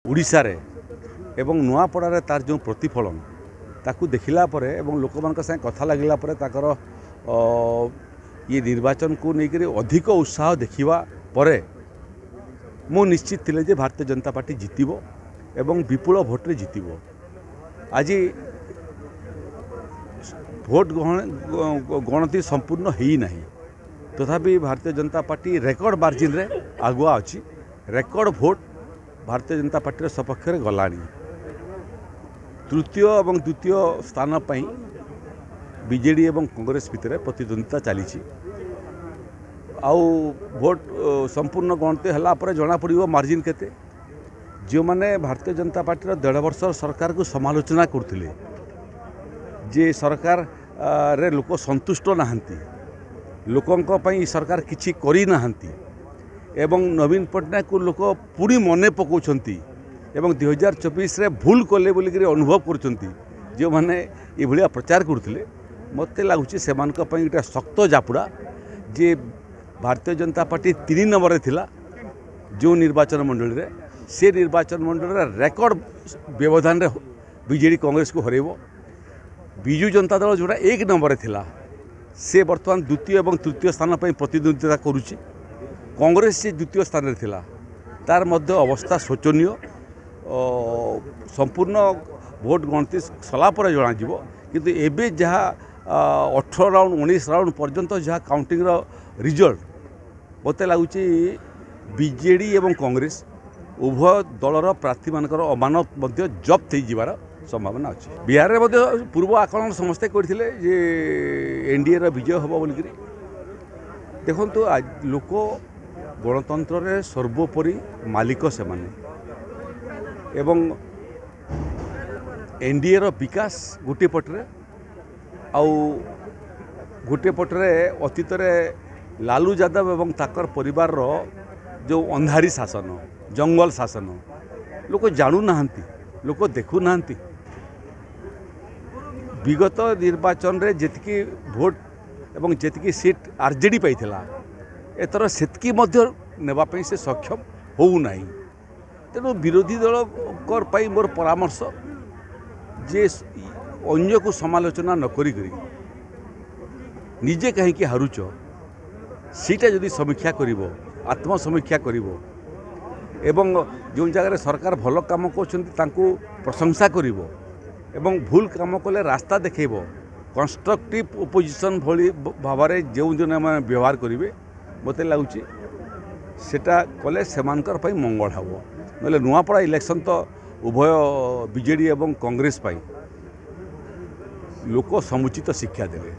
ओडिशा रे एवं नुआपड़ा तार जो प्रतिफलन ताकू देखला परे एवं लोक मान संगे कथा लगला परे ताकर ये निर्वाचन को लेकर अधिक उत्साह देखा परे मु निश्चित थिले जे भारतीय जनता पार्टी जितिबो एवं विपुल भोट्रे जितिबो। आज भोट गणति संपूर्ण ही नहीं तथापि Bharatiya Janata party record margin रे आगुआ अच्छी record vote Bharatiya Janata party सपक्ष में गलानी। तृतीय और द्वितीय स्थान पर बीजेडी एवं कांग्रेस भितर प्रतिद्वंदिता चली आउ भोट संपूर्ण गणति है जना पड़ो मार्जिन केते जो मैंने भारतीय जनता पार्टी 1.5 वर्ष सरकार को समालोचना करते जे सरकार रे लोक संतुष्ट नहांती लोकों सरकार किछि करी नहांती एवं नवीन पट्टनायक को लोक पुणी मने पकाउछंती एवं 2024 रे भूल कले बोलिक अनुभव करुँच जो मैंने ये प्रचार करते मत लगुच से गोटे शक्त जापुड़ा जे भारतीय जनता पार्टी 3 नंबर रे थिला जो निर्वाचन मंडल रे से निर्वाचन मंडल रे रेकर्ड व्यवधान रे बीजेडी कांग्रेस को हरइबो। बिजु जनता दल जोड़ा 1 नंबर रे थिला से बर्तमान द्वितीय और तृतीय स्थान पर प्रतिद्वंदिता करुच्ची। कांग्रेस से द्वितीय स्थान में थिला तार मध्य अवस्था शोचनीय। संपूर्ण भोट गणति सला पर जना किंतु एबे जहाँ 18 राउंड 19 राउंड पर्यंत जहाँ काउंटिंग रिजल्ट मत लगुच बीजेडी एवं कांग्रेस उभय दलर प्रार्थी मानकर अमानत जब्त हो जावार संभावना अच्छी। बिहार में पूर्व आकलन समस्ते करते जे एनडीए विजय हम बोलिक देखु लोक गणतंत्र रे सर्वोपरि मालिक से माने एवं एनडीए विकास गोटे पटरे आउ गोटे पटरे अतीत लालू यादव एवं ताकर परिवार रो जो अंधारी शासन जंगल शासन लोक जानू नाहंती लोक देखु नाहंती। विगत निर्वाचन रे जेतिकी भोट एवं जेतिकी सीट आरजेडी पाइथिला एथर सेतकी मध्य नेबापई से सक्षम हो नहीं। तेणु विरोधी दल कर मोर परामर्श जे अन्य को समालोचना न करी निजे कहीं हारुच सीटा जदि समीक्षा करिवो आत्मसमीक्षा करिवो एवं जो जगह सरकार भल काम करछंती प्रशंसा करिवो एवं भूल काम कले रास्ता देखो कंस्ट्रक्टिव ओपोजिशन भली भाव में जो दिन व्यवहार करेंगे मत लगुच सेटा कले सेमानकर पई मंगल हम ना नुआपड़ा इलेक्शन तो उभय बीजेडी एवं कांग्रेस लोक समुचित शिक्षा देवे।